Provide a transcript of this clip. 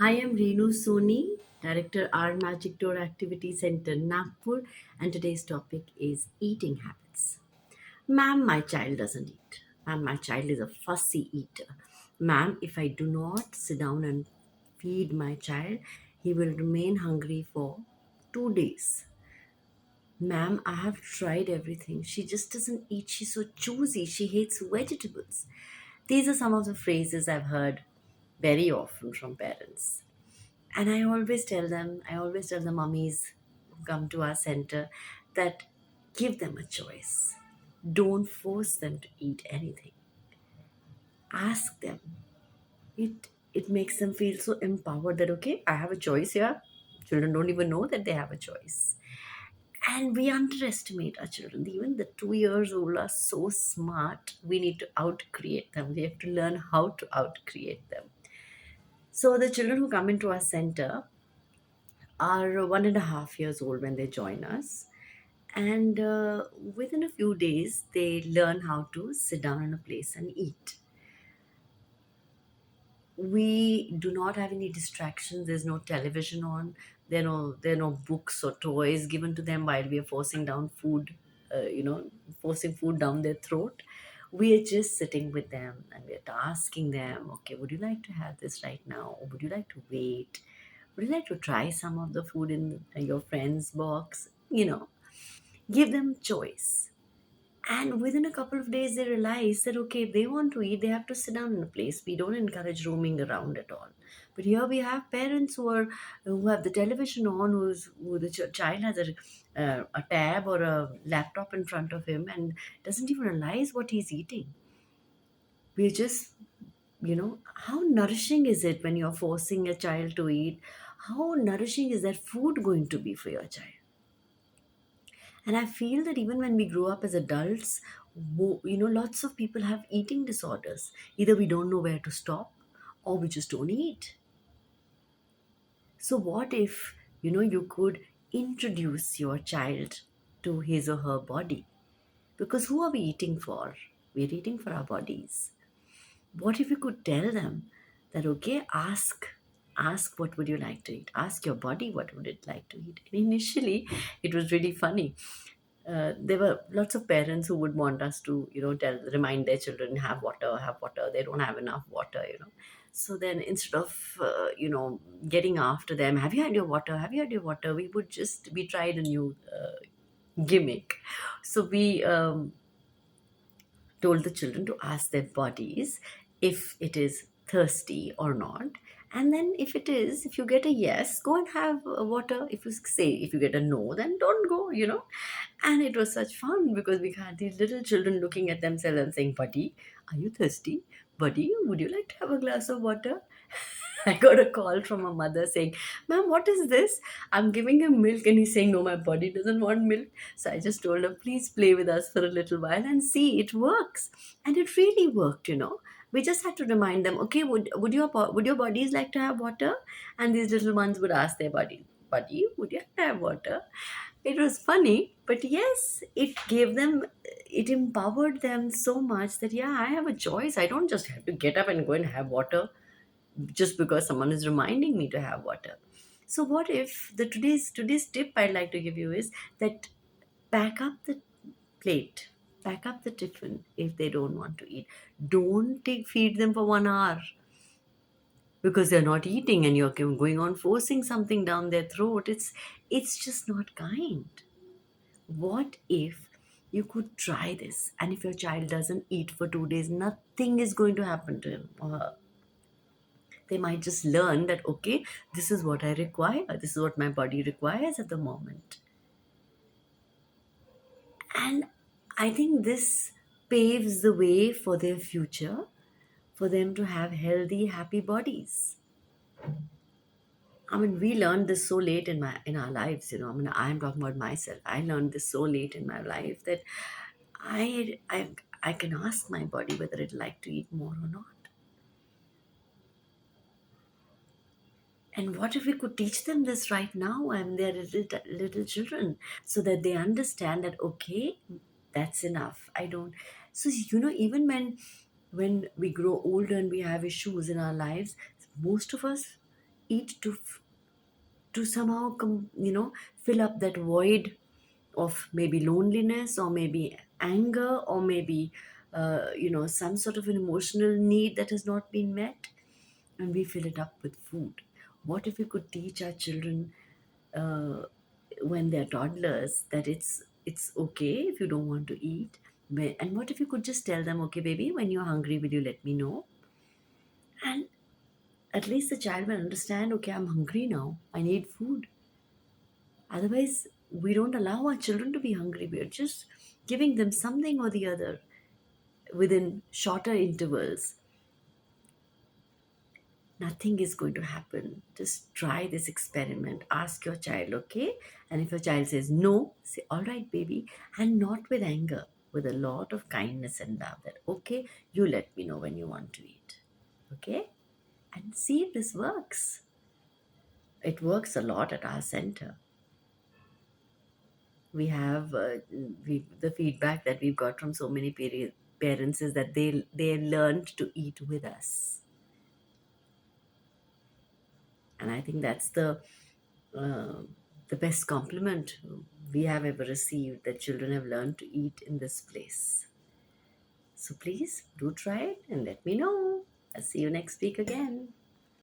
Hi, I'm Renu Soni, Director R Magic Door Activity Center, Nagpur, and today's topic is eating habits. Ma'am, my child doesn't eat. Ma'am, my child is a fussy eater. Ma'am, if I do not sit down and feed my child, he will remain hungry for 2 days. Ma'am, I have tried everything. She just doesn't eat. She's so choosy. She hates vegetables. These are some of the phrases I've heard very often from parents. And I always tell the mummies who come to our center that give them a choice. Don't force them to eat anything. Ask them. It makes them feel so empowered that okay, I have a choice here. Children don't even know that they have a choice. And we underestimate our children. Even the 2 years old are so smart. We need to out create them. We have to learn how to out create them. So the children who come into our center are 1.5 years old when they join us. And within a few days, they learn how to sit down in a place and eat. We do not have any distractions. There's no television on. There are no books or toys given to them while we are forcing down food, forcing food down their throat. We are just sitting with them and we're asking them, okay, would you like to have this right now? Or would you like to wait? Would you like to try some of the food in your friend's box? Give them choice. And within a couple of days, they realize that okay, if they want to eat, they have to sit down in a place. We don't encourage roaming around at all. But here we have parents who have the television on, who the child has a tab or a laptop in front of him and doesn't even realize what he's eating. We're just, how nourishing is it when you're forcing a child to eat? How nourishing is that food going to be for your child? And I feel that even when we grow up as adults, lots of people have eating disorders. Either we don't know where to stop or we just don't eat. So, what if, you could introduce your child to his or her body? Because who are we eating for? We're eating for our bodies. What if you could tell them that, okay, ask what would you like to eat? Ask your body what would it like to eat. And initially, it was really funny. There were lots of parents who would want us to, remind their children, have water. They don't have enough water. So then instead of, getting after them, have you had your water? Have you had your water? We tried a new gimmick. So we told the children to ask their bodies if it is thirsty or not. And then if you get a yes, go and have water. If you get a no, then don't go. And it was such fun because we had these little children looking at themselves and saying, buddy, are you thirsty? Buddy, would you like to have a glass of water? I got a call from a mother saying, ma'am, what is this? I'm giving him milk and he's saying, no, my body doesn't want milk. So I just told her, please play with us for a little while and see, it works. And it really worked. We just had to remind them, okay, would your bodies like to have water? And these little ones would ask their buddy, would you like to have water? It was funny, but yes, it empowered them so much that, yeah, I have a choice. I don't just have to get up and go and have water just because someone is reminding me to have water. So what if the today's tip I'd like to give you is that pack up the plate, pack up the tiffin if they don't want to eat. Don't feed them for 1 hour because they're not eating and you're going on forcing something down their throat. It's just not kind. What if you could try this, and if your child doesn't eat for 2 days, nothing is going to happen to him or her. They might just learn that okay, this is what I require, this is what my body requires at the moment. And I think this paves the way for their future, for them to have healthy, happy bodies. I mean, we learned this so late in our lives. I mean, I'm talking about myself. I learned this so late in my life that I can ask my body whether it'd like to eat more or not. And what if we could teach them this right now and they're little children so that they understand that, okay, that's enough. I don't. So, even when we grow older and we have issues in our lives, most of us eat to somehow fill up that void of maybe loneliness, or maybe anger, or maybe some sort of an emotional need that has not been met, and we fill it up with food. What if we could teach our children, uh, when they're toddlers, that it's okay if you don't want to eat? And what if you could just tell them, okay baby, when you're hungry, will you let me know? And at least the child will understand, okay, I'm hungry now, I need food. Otherwise, we don't allow our children to be hungry. We are just giving them something or the other within shorter intervals. Nothing is going to happen. Just try this experiment. Ask your child, okay? And if your child says no, say, all right, baby, and not with anger, with a lot of kindness and love. That, okay, you let me know when you want to eat, okay? And see if this works. It works a lot at our center. We have the feedback that we've got from so many parents is that they learned to eat with us, and I think that's uh, the best compliment we have ever received, that children have learned to eat in this place. So please do try it and let me know. I'll see you next week again.